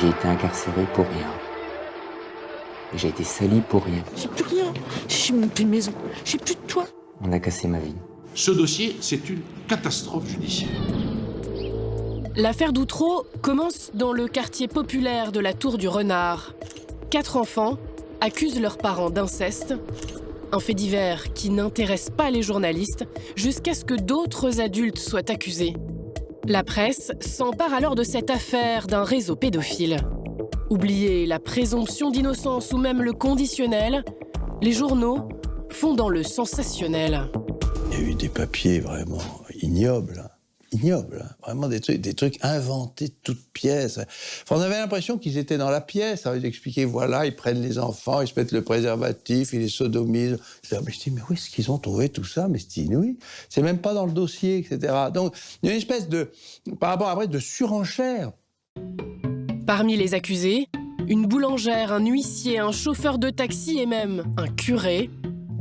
J'ai été incarcéré pour rien. J'ai été sali pour rien. J'ai plus rien. J'ai même plus de maison. J'ai plus de toit. On a cassé ma vie. Ce dossier, c'est une catastrophe judiciaire. L'affaire d'Outreau commence dans le quartier populaire de la Tour du Renard. 4 enfants accusent leurs parents d'inceste. Un fait divers qui n'intéresse pas les journalistes jusqu'à ce que d'autres adultes soient accusés. La presse s'empare alors de cette affaire d'un réseau pédophile. Oubliez la présomption d'innocence ou même le conditionnel, les journaux font dans le sensationnel. Il y a eu des papiers vraiment ignobles, vraiment des trucs inventés de toutes pièces. Enfin, on avait l'impression qu'ils étaient dans la pièce, ils expliquaient, voilà, ils prennent les enfants, ils se mettent le préservatif, ils les sodomisent. Mais je dis, mais où est-ce qu'ils ont trouvé tout ça? Mais c'est inouï, c'est même pas dans le dossier, etc. Donc, il y a une espèce de, par rapport après, de surenchère. Parmi les accusés, une boulangère, un huissier, un chauffeur de taxi et même un curé.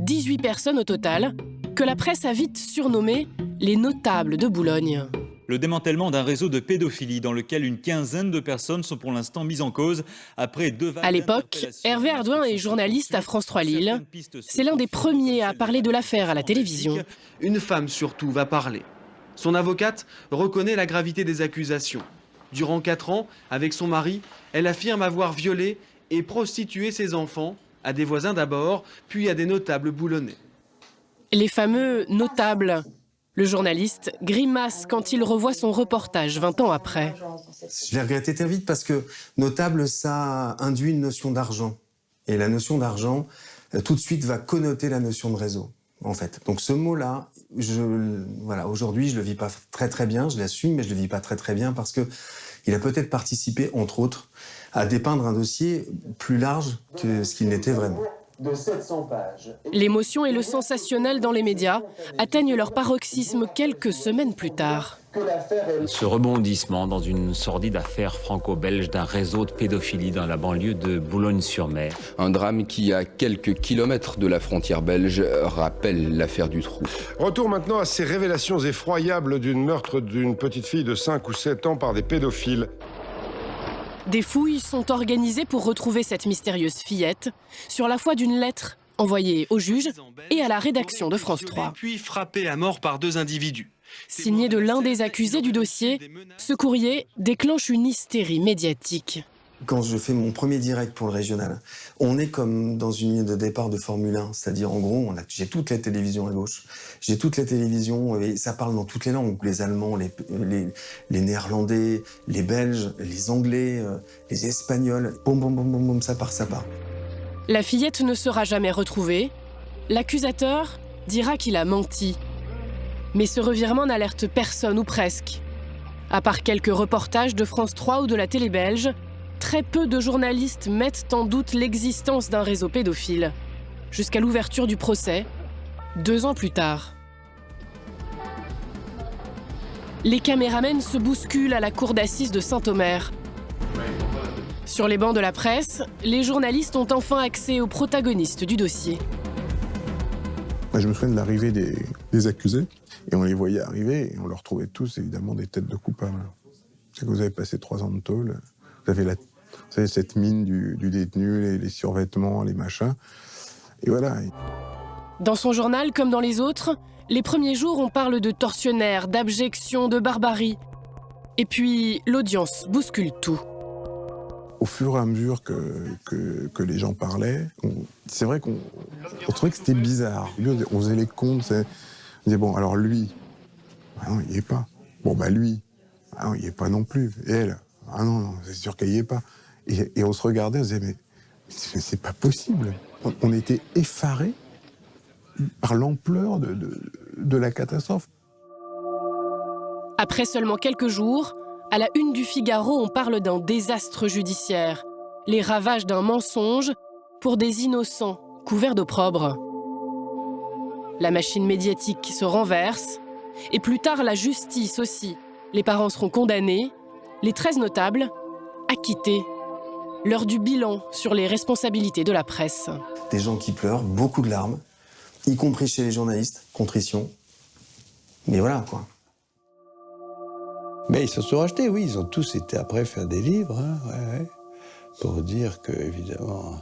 18 personnes au total, que la presse a vite surnommées les notables de Boulogne. Le démantèlement d'un réseau de pédophilie dans lequel une quinzaine de personnes sont pour l'instant mises en cause après 2 vagues. À l'époque, Hervé Ardouin est journaliste à France 3 Lille. C'est l'un des premiers à parler de l'affaire à la télévision. Une femme surtout va parler. Son avocate reconnaît la gravité des accusations. Durant 4 ans, avec son mari, elle affirme avoir violé et prostitué ses enfants, à des voisins d'abord, puis à des notables boulonnais. Les fameux notables. Le journaliste grimace quand il revoit son reportage 20 ans après. Je l'ai regretté très vite parce que notable, ça induit une notion d'argent. Et la notion d'argent, tout de suite, va connoter la notion de réseau, en fait. Donc ce mot-là, aujourd'hui, je le vis pas très bien, je l'assume, mais je le vis pas très bien parce que il a peut-être participé, entre autres, à dépeindre un dossier plus large que ce qu'il n'était vraiment. De 700 pages. L'émotion et le sensationnel dans les médias atteignent leur paroxysme quelques semaines plus tard. Ce rebondissement dans une sordide affaire franco-belge d'un réseau de pédophilie dans la banlieue de Boulogne-sur-Mer. Un drame qui, à quelques kilomètres de la frontière belge, rappelle l'affaire d'Outreau. Retour maintenant à ces révélations effroyables du meurtre d'une petite fille de 5 ou 7 ans par des pédophiles. Des fouilles sont organisées pour retrouver cette mystérieuse fillette sur la foi d'une lettre envoyée au juge et à la rédaction de France 3. Puis frappée à mort par 2 individus. Signé de l'un des accusés du dossier, ce courrier déclenche une hystérie médiatique. Quand je fais mon premier direct pour le régional, on est comme dans une ligne de départ de Formule 1. C'est-à-dire, en gros, j'ai toutes les télévisions à gauche. J'ai toutes les télévisions, et ça parle dans toutes les langues. Les Allemands, les Néerlandais, les Belges, les Anglais, les Espagnols. Boum, boum, boum, boum, boum, ça part. La fillette ne sera jamais retrouvée. L'accusateur dira qu'il a menti. Mais ce revirement n'alerte personne ou presque. À part quelques reportages de France 3 ou de la télé belge, très peu de journalistes mettent en doute l'existence d'un réseau pédophile, jusqu'à l'ouverture du procès, 2 ans plus tard. Les caméramens se bousculent à la cour d'assises de Saint-Omer. Sur les bancs de la presse, les journalistes ont enfin accès aux protagonistes du dossier. Moi, je me souviens de l'arrivée des accusés, et on les voyait arriver, et on leur trouvait tous, évidemment, des têtes de coupables. C'est que vous avez passé 3 ans de tôle, vous avez cette mine du détenu, les survêtements, les machins. Et voilà. Dans son journal, comme dans les autres, les premiers jours, on parle de tortionnaires, d'abjection, de barbarie. Et puis, l'audience bouscule tout. Au fur et à mesure que les gens parlaient, c'est vrai qu'on trouvait que c'était bizarre. On faisait les comptes, on disait, bon, alors lui, ah non, il n'y est pas. Bon, bah lui, ah non, il n'y est pas non plus. Et elle, ah non, c'est sûr qu'elle n'y est pas. Et on se regardait, on se disait, mais c'est pas possible. On était effarés par l'ampleur de la catastrophe. Après seulement quelques jours, à la une du Figaro, on parle d'un désastre judiciaire, les ravages d'un mensonge pour des innocents couverts d'opprobre. La machine médiatique se renverse, et plus tard la justice aussi. Les parents seront condamnés, les 13 notables acquittés. L'heure du bilan sur les responsabilités de la presse. Des gens qui pleurent, beaucoup de larmes, y compris chez les journalistes, contrition. Mais voilà, quoi. Mais ils se sont rachetés, oui, ils ont tous été après faire des livres, hein, ouais, pour dire que, évidemment,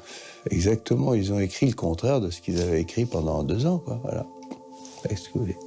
exactement, ils ont écrit le contraire de ce qu'ils avaient écrit pendant 2 ans, quoi, voilà. Faites ce que vous voulez.